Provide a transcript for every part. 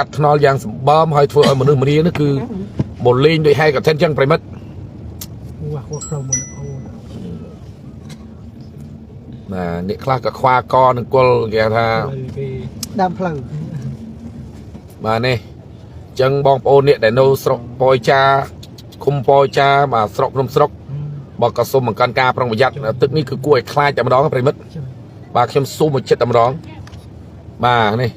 กัดทนอลยางบอมหอยถั่วมันนึกมันนี้นั่นคือบนลิงโดยให้กับเทนจังไปมัดน่ะนี่คลากับควากรนึกกลแกท่าดำพลังมาเนี่ยจังบองโอนเนี่ยแต่โนสกปอยจ้าคุมปอยจ้ามาสกนมสกบอกกระสมเหมือนกันกาปรองประหยัดตึกนี้คือกล้วยคลายจำร้องไปมัดบาเข้มสู้มาเช็ดจำร้องมาเนี่ย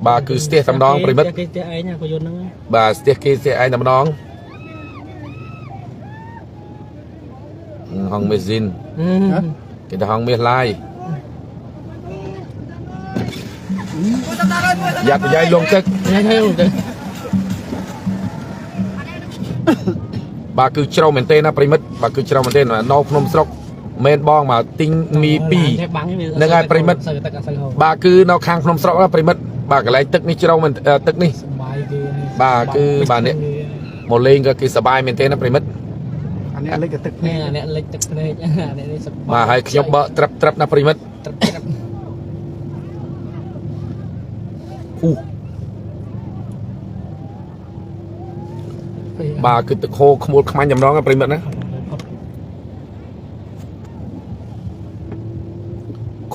บาคือสเตียทำน้องปริมัดบาสเตียกีสเตียไอทำน้องห้องเมซินกินห้องเมลไลอยากไปย้ายลงตึกบาคือเช่าเหมือนเต้นะปริมัดบาคือเช่าเหมือนเต้นะนอกนมสกเมนบองมาติงมีปีในงานปริมัดบาคือนอกคางนมสกแล้วปริมัดบากอะไรตึกนี่เช่ามันตึกนี่บาคือบาเนี่ยโมเลงก็คือสบายเหมือนเต้นะปริมัดอันนี้เล็กกับตึกนี่อันนี้เล็กตึกนี่มาให้ขยบเบะตรับนะปริมัดบาคือตึกโคขโมยขมันยำร้องกับปริมัดนะ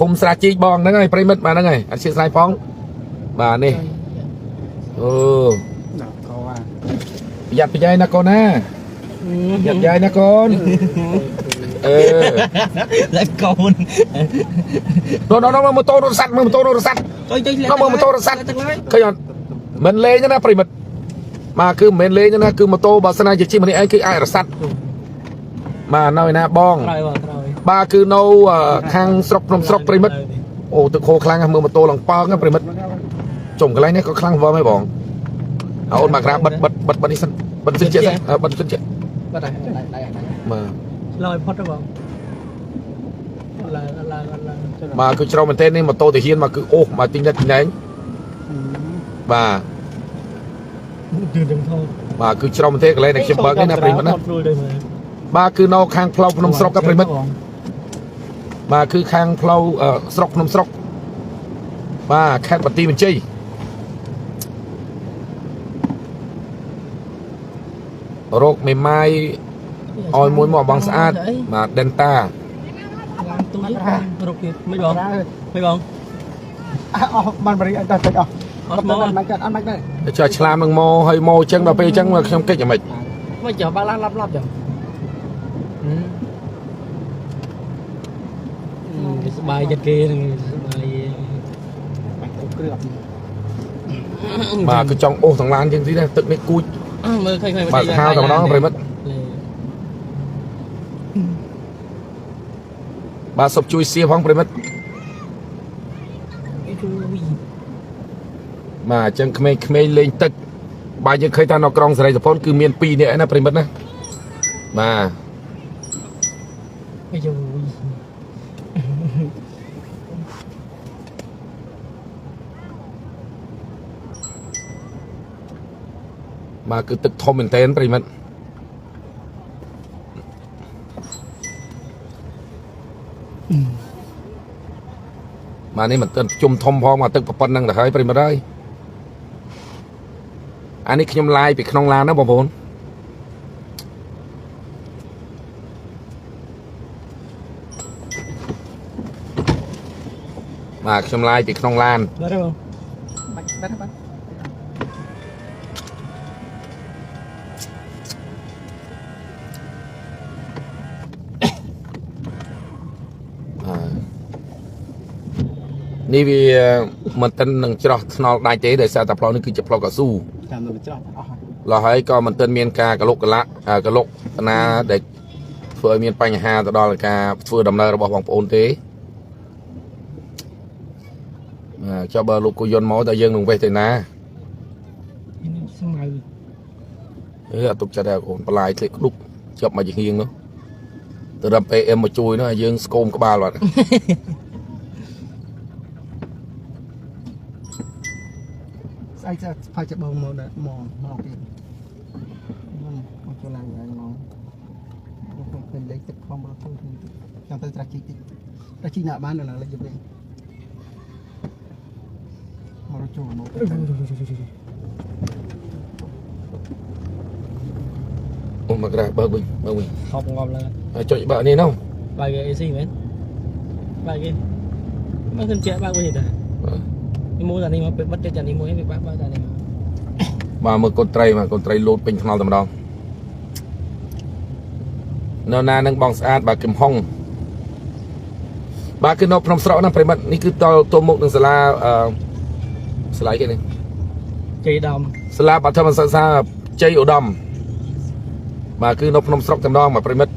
คมสระจีบองนั่งไงปริมัดมานั่งไงอันเชียร์สายฟ้องมานี่หยัดไปใจนะก่อนนะหยัดใจนะก่อนแล้วก่อนน้องมาโตรสัตว์มาโตรสัตว์น้องมาโตรสัตว์ขยันมันเละนะปริมัดมาคือเหม็นเละนะคือมาโตบาสนาจิชิมันนี่ไอ้คือไอ้รสัตว์มาหน่อยนะบองบาคือโนคางสกนมสกปริมัดโอ้ตึกโคคลังมือมาโตหลังปองนะปริมัดจมกันไรเนี่ยก็คลังว่าไม่บองเอามากราบัดนี่สันบัดสิ้นเจ็ดบัดสิ้นเจ็ดมาลอยพอดหรือเปล่ามาคือเรามันเต้นนี่มาโตแต่เฮียนมาคือโอ้มาติ้งได้ติ้งไหนมามาคือเรามันเต้นกันเลยในเชียงบังนี่นะปริมัดนะมาคือนอกคางเพลาพนมสกกับปริมัดมาคือคางเพลาสกพนมสกมาแค่ปฏิบัติจี้โรคไม่ไม้ออยมวยหมอบางสะอาดมาเดนต้าโรคไม่บอกมันบริการติดอ่ะมันกันอันมันได้จะฉลามมังโมให้โมจังเราไปจังมาทำเก่งอย่างไรไม่เจอบางร้านรับอย่างสบายจัดเกย์สบายเกลือมาคือจองโอ้ทั้งร้านจริงที่นั่นตึกไม่กุ้ยมาข้าวกับน้องไปมัดบาศพจุยเสียพ้องไปมัดมาจังเขมรเล่นตึกบายังเคยทานนอกกรองสไลด์สปอนคือเมียนปีเนี่ยนะไปมัดนะมาคือตึกทอมเป็นเต้นปริมัดมานี่มันเต้นจุ่มทอมพอมาตึกปนนั่งแต่ให้ปริมาได้อันนี้ขยมลายไปขนองลานนะบอลมาขยมลายไปขนองลานนี่วีมันเต้นหนึ่งจอดนอได้เจ๊เดี๋ยวซาตาพลอนี่คือจะพลอกระสู้เราให้ก็มันเต้นเมียนกากระลกกระละกระลกนะเด็กเฟื่อเมียนปัญหาตลอดกาเฟื่อดำเนินระบบของโอนเต้cho bờ lục của dân máu tại dân đừng về thế na tục cho đẹp ổn lại thì lúc chậm mà chỉ hiên nữa từ đầm em mà chui nó dân scom có ba loạt aiจะพายจะบองมองเปลี่ยนมันจะลังอะไรมองเป็นเล็กติดคอมเราทุ่งยังเป็นตะกี้หน้าบ้านนั่นแหละเลยจะเป็น ជួមក អូមកក្រៅបើវិញ ហប់ងំឡើង ចុចបើនេះនោះ បើគេអេស៊ីមែនបើគេមកขึ้นជាបើវិញតានេះមួយតានេះមកពេលបិទតែនេះមួយវាបើតានេះ បាទមើលកូនត្រីមកកូនត្រីលោតពេញថ្នល់តែម្ដងនៅណានឹងបងស្អាតបាទគឹមហុងបាទគឺនៅភ្នំស្រកណាប្រិមិត្តនេះគឺតទៅមុខនឹងសាលាសាលាគេនេះ ជ័យដំ សាលាបឋមសិក្សាជ័យឧត្តមបាទគឺនៅភ្នំស្រកតែម្ដងបាទប្រិមិត្ត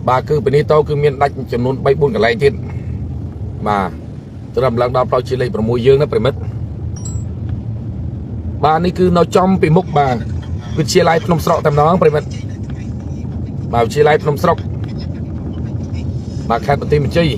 បាទគឺពីនេះទៅគឺមានដាច់ចំនួន 3-4 កន្លែងទៀតបាទត្រឹមឡើងដល់ផ្លូវជាលេខ 6 យើងណាប្រិមិត្តបាទនេះគឺនៅចំពីមុខបាទវិទ្យាល័យភ្នំស្រកតែម្ដងប្រិមិត្តបាទវិទ្យាល័យភ្នំស្រកបាទខេត្តបន្ទាយមានជ័យ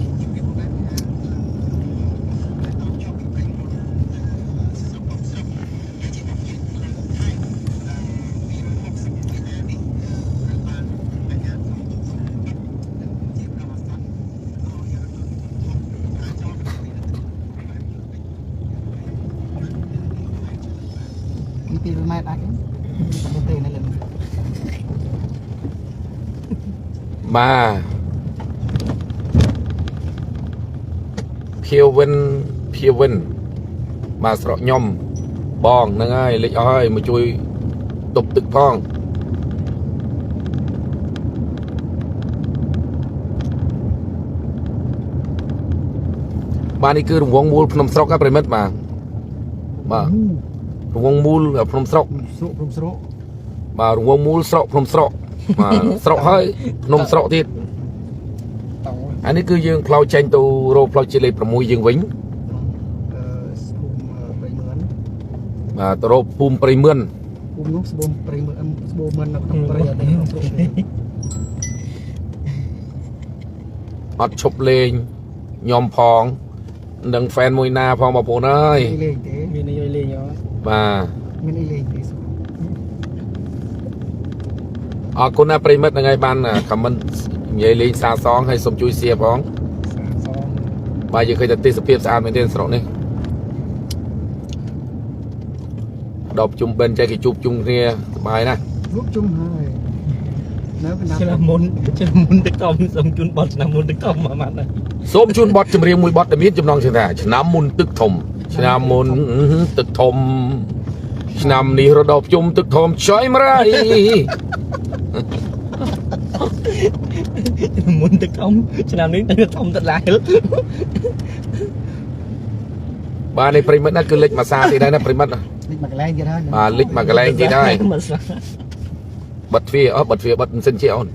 ពី2ម៉ែត្រអាចទៅទេនៅលើ បាទភៀវវិនបាទស្រកខ្ញុំបងហ្នឹងហើយលេចអស់ហើយមកជួយទប់ទឹកផងបាទនេះគឺរង្វង់មូលភ្នំស្រកប្រិមិត្តបាទរង្វង់មូលភ្នំស្រក ស្រក បាទរង្វង់មូលស្រកភ្នំស្រកបាទស្រកហើយភ្នំស្រកទៀតអានេះគឺយើងផ្លូវចេញទៅរកផ្លូវជាលេខ 6 យើងវិញបាទទៅរកភូមិព្រៃមឿន ភូមិនោះស្បូមព្រៃមើលស្បូមមិននៅក្នុងព្រៃអត់ទេ អត់ឈប់លេងខ្ញុំផងនឹងហ្វេនមួយណាផងបងប្អូនអើយ លេងទេ មាននិយាយលេងហ៎ បាទ មានអីលេងទេ អរគុណណាប្រិមិត្តហ្នឹងហើយបានខមមិននិយាយលេងសាសងហើយសូមជួយ share ផងបាទយើងឃើញតែទេសភាពស្អាតមែនទេស្រុកនេះដល់ជុំបិនចេះគេជួបជុំគ្នាសប្បាយណាស់ ជួបជុំហើយនៅកណ្ដាល ឆ្នាំមុនទឹកតំសូមជូនបត់ឆ្នាំមុនទឹកតំមកម៉ាត់ណា សូមជូនបទចម្រៀងមួយបទដែលមានចំណងជើងថាឆ្នាំមុនទឹកធំឆ្នាំមុនទឹកធំឆ្នាំនេះរដូវភ្ជុំទឹកធំចុយមរៃ មុនទឹកតំឆ្នាំនេះទឹកតំទឹកឡាយ បាទនេះប្រិមិត្តណាគឺលេចមួយសាទៀតដែរណាប្រិមិត្ត លេងមកកន្លែងទៀតហើយ បាទលេចមួយកន្លែងទៀតហើយបិទទ្វារបិទទ្វារបិទមិនសិនជាអូន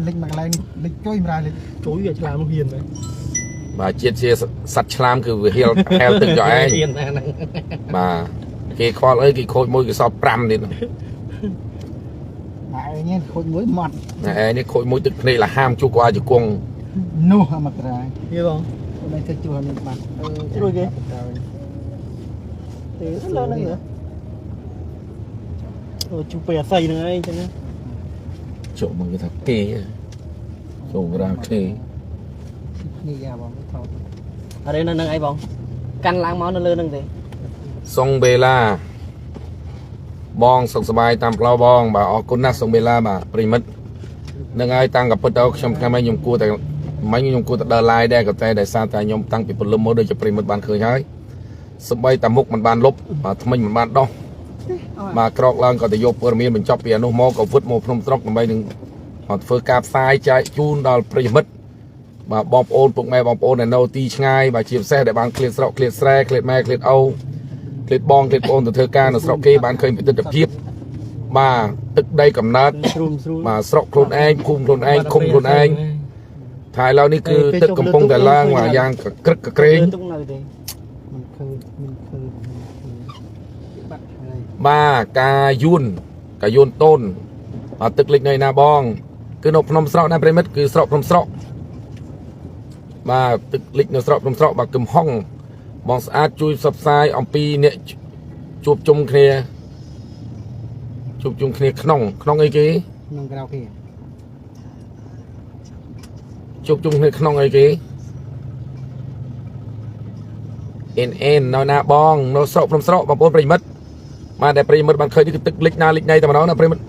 លេងមកកន្លែងលេងជួយម្រាលេង ជួយឲ្យឆ្លាមនោះហ៊ានដែរ បាទជាតិជាសត្វឆ្លាមគឺវាហែលទឹកយកឯង ហ៊ានណាស់ហ្នឹង បាទគេខ្វល់អីគេខូចមួយគេសល់5ទៀត ណែញ៉ែខូចមួយម៉ត់ ណែឯងនេះខូចមួយទឹកភ្នែកលហាមជួកអាជង្គង់ នោះមកក្រៅ យីបង តែទៅជួយនេះបាត់ ជួយគេទេលើហ្នឹងអូជួពេលអាស័យហ្នឹងឯងចឹងណា ជុំមកគេថាគេចូលរាគេ នេះយ៉ាបងថត អរេនៅហ្នឹងអីបងកាន់ឡើងមកនៅលើហ្នឹងទេ សុងបេឡាបងសុខសប្បាយតាមផ្លូវបងបាទអរគុណណាស់សុងបេឡាបាទប្រិមិត្តនឹងហើយតាំងកពិតទៅខ្ញុំថ្ងៃនេះខ្ញុំគួរតែមិញខ្ញុំគួរតែដើរ live ដែរក៏តែដោយសារតែខ្ញុំតាំងពីព្រលឹមមកដូចជាប្រិមិត្តបានឃើញហើយសំបីតាមុខមិនបានលុបបាទថ្មិញមិនបានដោះបាទក្រោកឡើងក៏ទៅយកព័ត៌មានបញ្ចប់ពីអានោះមកក៏វឹតមកភ្នំស្រុកដើម្បីនឹងធ្វើការផ្សាយចែកជូនដល់ប្រិមិត្តបាទបងប្អូនពុកម៉ែបងប្អូនដែលនៅទីឆ្ងាយបាទជាពិសេសដែលបានឃ្លាតស្រុកឃ្លាតស្រែឃ្លាតម៉ែឃ្លាតអូឃ្លាតបងឃ្លាតបងទៅធ្វើការនៅស្រុកគេបានឃើញពីទស្សនវិជ្ជាបាទទឹកដីកំណើត ស្រួលស្រួល បាទស្រុកខ្លួនឯងភូមិខ្លួនឯងឃុំខ្លួនឯងថាឥឡូវនេះគឺទឹកកំពុងតែឡើងមកយ៉ាងក្រឹកក្រែង ទុកនៅទេ មិនឃើញបាត់ហើយ បាទការយួនតូនបាទទឹកលិចនៅណាបងគឺនៅភ្នំស្រកណាប្រិមិត្តគឺស្រុកភ្នំស្រកបាទទឹកលិចនៅស្រុកភ្នំស្រកបាទគឹមហុងបងស្អាតជួយផ្សព្វផ្សាយអំពីអ្នកជួបជុំគ្នាក្នុងអីគេ ក្នុងក្រៅគេ ជួបជុំគ្នាក្នុងអីគេ NN នៅណាបងនៅស្រុកភ្នំស្រកបងប្អូនប្រិមិត្តមកតែប្រិមិត្តបានឃើញនេះគឺទឹកលិចណាលិចណៃតែម្ដងណាប្រិមិត្ត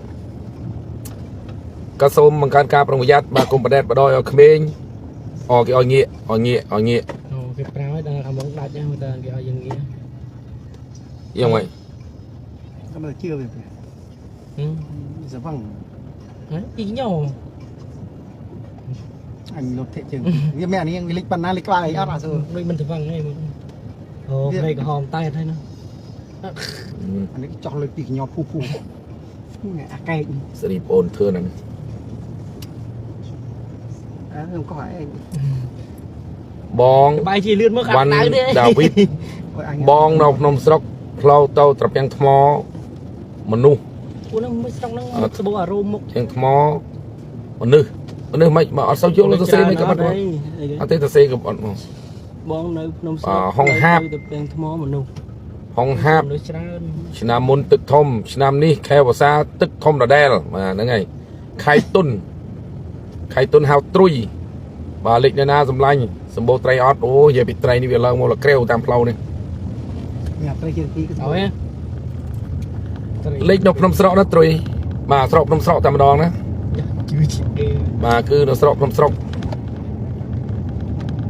ក៏សូមបង្កើនការប្រុងប្រយ័ត្នបាទគុំបដិបត្តិបដ យឲ្យក្មេងគេឲ្យងាកគេប្រើឲ្យដល់ខាងមកដាច់ហ្នឹងមើលតើគេឲ្យយើងងាកយ៉ាងម៉េច ก็มันเชื่อไปจะฟัง อีกnhau อันรถเทจึงนี่แม่นี่ยังลิกปันนาลิกว่าอะไรอ่ะสู้ ដូចមិនទៅវឹងឯងអូព្រៃក្រហមតែហើយណា อันนี้จอกเลยปีกหยอบผู้เนี่ยไก่ ស្រីប្អូនធ្វើហ្នឹង ก็หาย បង បាយជាលឿនមើលខាងដៅទេ ដាវីតបងនៅភ្នំស្រុកផ្លូវទៅត្រពាំងថ្មមនុស្ស ពួកហ្នឹងមិនស្រុកហ្នឹងសបោអារោមមុខ ជាងថ្មមនុស្សមិនមកអត់សូវយល់ទៅសេមិនក៏បាត់អត់ទេទៅសេក៏អត់មក បងនៅភ្នំស្រុក ហុងហាប ទៅពេញថ្មមនុស្ស ហុងហាប មនុស្សច្រើន ឆ្នាំមុនទឹកធំឆ្នាំនេះខែវស្សាទឹកធំដដែលបាទហ្នឹងហើយខៃតុនហៅត្រុយបាទលេខនៅណាសម្លាញ់សម្បូរត្រីអត់អូនិយាយពីត្រីនេះវាឡើងមកលក្រេវតាមផ្លូវនេះ เนี่ยไปเจอที่ก็ អើយ លេខនៅភ្នំស្រកណាត្រុយបាទស្រុកភ្នំស្រកតែម្ដងណា ជឿជាគេ បាទគឺនៅស្រុកភ្នំស្រក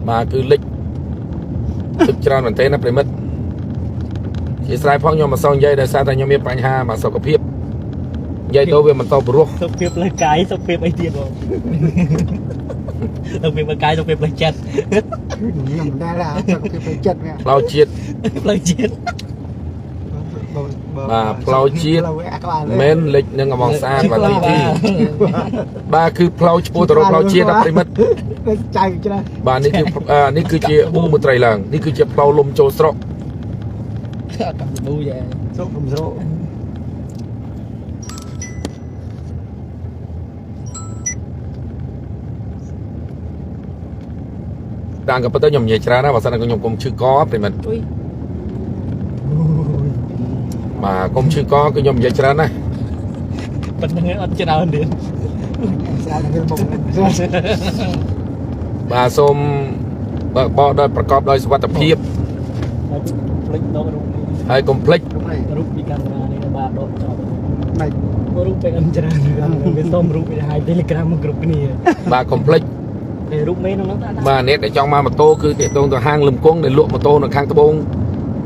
បាទគឺលេខទឹកច្រើនមែនទេណាប្រិមិត្តជាស្រ័យផងខ្ញុំមិនសូវនិយាយដោយសារតែខ្ញុំមានបញ្ហាមកសុខភាពនិយាយទៅវាមិនតបព្រោះ សុខភាពផ្លូវកាយសុខភាពអីទៀតបងសុខភាពផ្លូវកាយសុខភាពផ្លូវចិត្ត เนี่ยมันได้แล้วก็ไปจัดเนี่ย ផ្លូវជាតិ ផ្លូវជាតិ បាទផ្លូវជាតិមែនលេខនឹងអមងស្អាតបាទទីបាទគឺផ្លូវឆ្ពោះទៅរកផ្លូវជាតិដល់ប្រិមិត្ត ใจច្រើន បាទនេះគឺជាឧមត្រីឡើងនេះគឺជាផ្លូវលំចូលស្រុក អត់កំដូយ៉ា โซกผมโซ តាមក៏ប៉ុន្តែខ្ញុំនិយាយច្រើនណាស់បើសិនតែខ្ញុំកុំឈឺកប្រិមិត្ត អុយ បាទកុំឈឺកគឺខ្ញុំនិយាយច្រើនណាស់ ប៉ុណ្្នឹងអត់ច្រើនទៀត ស្អាតទៅបង បាទសូមបើកបោដោយប្រកបដោយសុវត្ថិភាព ផ្លេចដករូប ហើយកុំភ្លេច រូបពីកាមេរ៉ានេះបាទដកចោល ไม่ រូបពេលអិនច្រើនវាសុំរូបវាឲ្យ Telegram មកគ្រប់គ្នា បាទកុំភ្លេច ពេលរូបមេហ្នឹងតា បាទអ្នកដែលចង់មកម៉ូតូគឺទាក់ទងទៅហាងលឹមគង់ដែលលក់ម៉ូតូនៅខាងត្បូង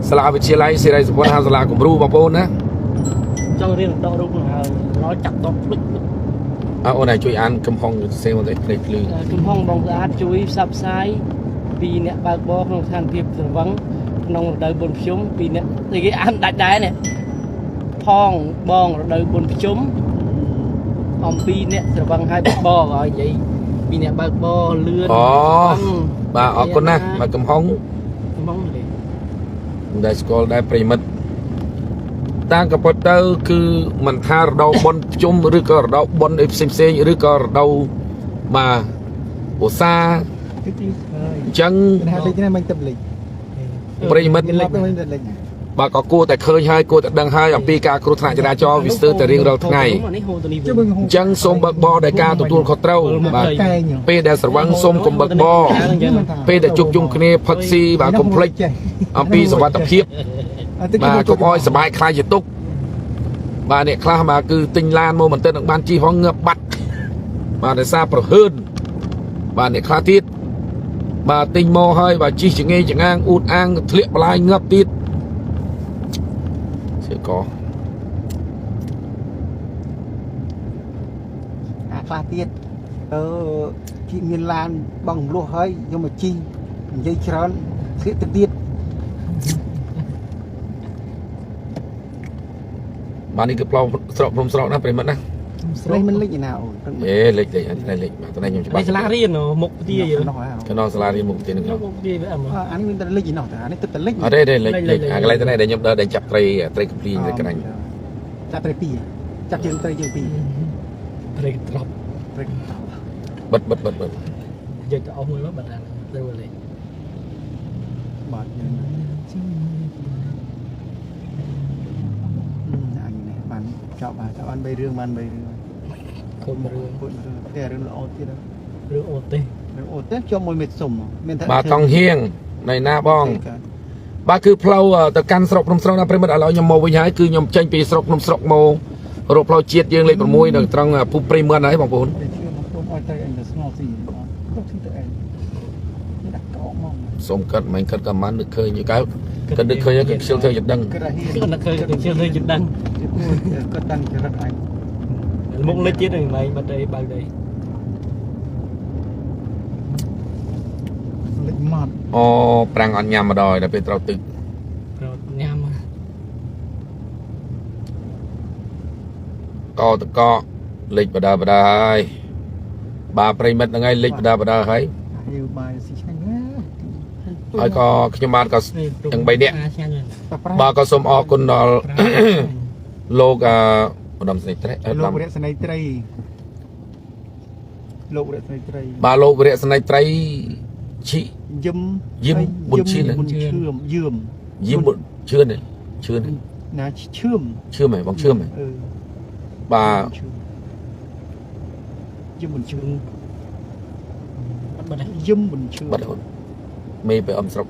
សាលាវិទ្យាល័យសេរីសុវត្ថិសាលាគំរូបងប្អូនណា ចង់រៀនដករូបហ្នឹងហើយដល់ចាប់ដកភ្លេច អូនឯងជួយអានកំហុងសេមកតែភ្លេចភ្លឺ កំហុងបងស្អាតជួយផ្សព្វផ្សាយពីអ្នកបើកបរក្នុងស្ថានភាពស្រវឹងក្នុងរដូវបុណ្យភ្ជុំពីអ្នកគេអានដាច់ដែរនេះផងបងរដូវបុណ្យភ្ជុំអំពីអ្នកស្រវឹងហើយបើកបរឲ្យនិយាយពីអ្នកបើកបរលឿន បាទអរគុណណាស់បាទកំហុង កំហុងលេ ដែលស្គាល់ដែរប្រិមិត្តតាមក៏ប៉ុន្តែគឺមិនថារដូវបុណ្យភ្ជុំឬក៏រដូវបុណ្យអីផ្សេងឬក៏រដូវបាទឧស្សាហ៍ តិចតិចហើយ អញ្ចឹង ណាលេខនេះមិនទៅលេខ ប្រិមិត្ត លេខមិនទៅលេខ បាទក៏គួរតែឃើញហើយគួរតែដឹងហើយអំពីការគ្រោះថ្នាក់ចរាចរណ៍វាស្ទើរតែរៀងរាល់ថ្ងៃអញ្ចឹងសូមបើកបរដោយការទទួលខុសត្រូវបាទពេលដែលស្រវឹងសូមកុំបើកបរពេលដែលជួបជុំគ្នាផឹកស៊ីបាទកុំភ្លេចអំពីសុវត្ថិភាពបាទកុំឲ្យសុបាយខ្លាចជាទុកបាទអ្នកខ្លះបាទគឺទិញឡានមកមិនទៅនឹងបានជិះហងងើបបាត់បាទដោយសារប្រហើនបាទអ្នកខ្លះទៀតបាទទិញមកហើយបាទជិះចងេចងាងអ៊ូតអាងធ្លាក់បន្លាយងាប់ទៀតក៏ ខ្លះទៀតជីមានឡានបងរំលោះហើយយកមកជីនិយាយច្រើនស្លៀកទៅទៀត បាទនេះគឺផ្លូវស្រកព្រំស្រកណាប្រិមិត្តណា ស្រីមិនលេចណាអូន លេខលេខអត់លេខបាទតែខ្ញុំច្បាស់ សាលារៀនមុខទីយើ កណ្ដោសាលារៀនមុខទីនឹង មុខទីវាអម អានេះមានតែលេចណោះតែអានេះទឹកតែលេច អត់ទេលេខអាកន្លែងតែដែលខ្ញុំដើរដែលចាប់ត្រីកំភ្លីងទៅកណ្ដាញ់ ចាប់ត្រីពីរចាប់ជើងត្រីជើងពីរ ព្រៃត្រប់ ត្រី បិទយកទៅអស់មួយមកបាត់ហើយទៅលេង បាទអញនេះបានចប់បាទបាន3រឿងបាន3រឿង គោលរឿង តែរឿងល្អទៀត រឿងអូទេ រឿងអូទេជាប់មួយមេសុំមានថា បាទតង់ហៀងនៅណាបង bà cứ flow từ căn sọc nông sọc na phải mất ở lại nhom màu với nhái cứ nhom tranh pi sọc nông sọc màu rồi flow chiết dương lên một môi được trong phụ premium đấy bằng vốn สมกัดมันกัดกับมันนึกเคยอยู่แล้วกัดนึกเคยก็เชื่อเธอจะดัง ก็นักเคยก็เชื่อเลยจุดดัง ก็ดังจะรักไอ้ มุกเล็กจิตหนึ่งไหมบัดใดบางใด เล็กมาก อ๋อปรางอันยามมาดอยแต่เป็นเราตึก เรายาม ก็ตะก็เล็กประดาประดาให้บาปริมัดยังไงเล็กประดาประดาให้ อยู่บ่ายสิช่างนะ ไอ้ก็ขยมานก็ยังใบเนี้ยบาก็สมออกคนดอลโลกดำสนิทเตะ โลกเรียกสไนเตอร์โลกเรียกสไนเตอร์ บาโลกเรียกสไนเตอร์ชิ ยิ้มบุญเชื่อมยิ้มบุญเชื่อเนี่ยเชื่อเนี่ย นะเชื่อม เชื่อไหมบังเชื่อไหมบา ยิ้มบุญเชื่อม บัดใด ยิ้มบุญเชื่อม บัดคนไม่ไปอมสรบ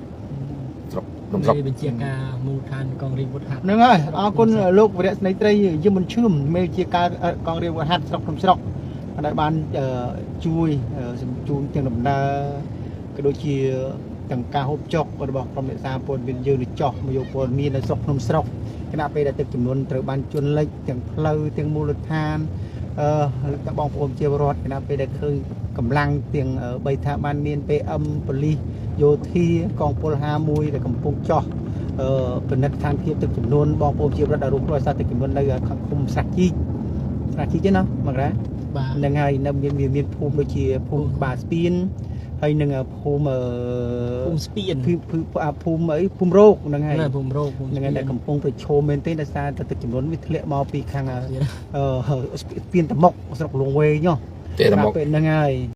สรบน้ำสรบ เป็นเจียกามูทานกองรีบุตรหัด นั่นไงเอาคนโลกเรียกสไนเตอร์ยิ้มบุญเชื่อมไม่เกี่ยวกับกองเรียกว่าฮัทสรบสรบอันนั้นบ้านช่วยจูนจังลำดากระโดดเชียจังกาฮบจอกก็บอกกรมเด็กสามปนเป็นยืนจอกมาโยปนมีในสกนมสรกขณะไปได้ตึกจำนวนตระบานจนเล็กจังเพลย์จังมูลธานตะบองโอมเจียวรอดขณะไปได้คือกำลังเตียงใบทามันเมียนไปปลีโยธีกองพลหามุยแต่กำปงจอกเป็นนักทางเทียบตึกจำนวนบองโอมเจียวรอดดารุกรอยซาตึกจำนวนได้ขังคุมสักจีใช่เนาะมักแล้ว บ่า ยังไงนำมีภูมิโดยเฉพาะภูมิบาสปีนให้หนึ่งภูมิ ภูมิสปีน ภูมิโรคยังไง ภูมิโรค ยังไงได้กำปงไปโชว์เมนเทนซ์แต่ตึกจำนวนวิทยามาปีครั้งสปีนตะมกสำหรับลงเวย์เนาะ เตะตะมก เป็นยังไง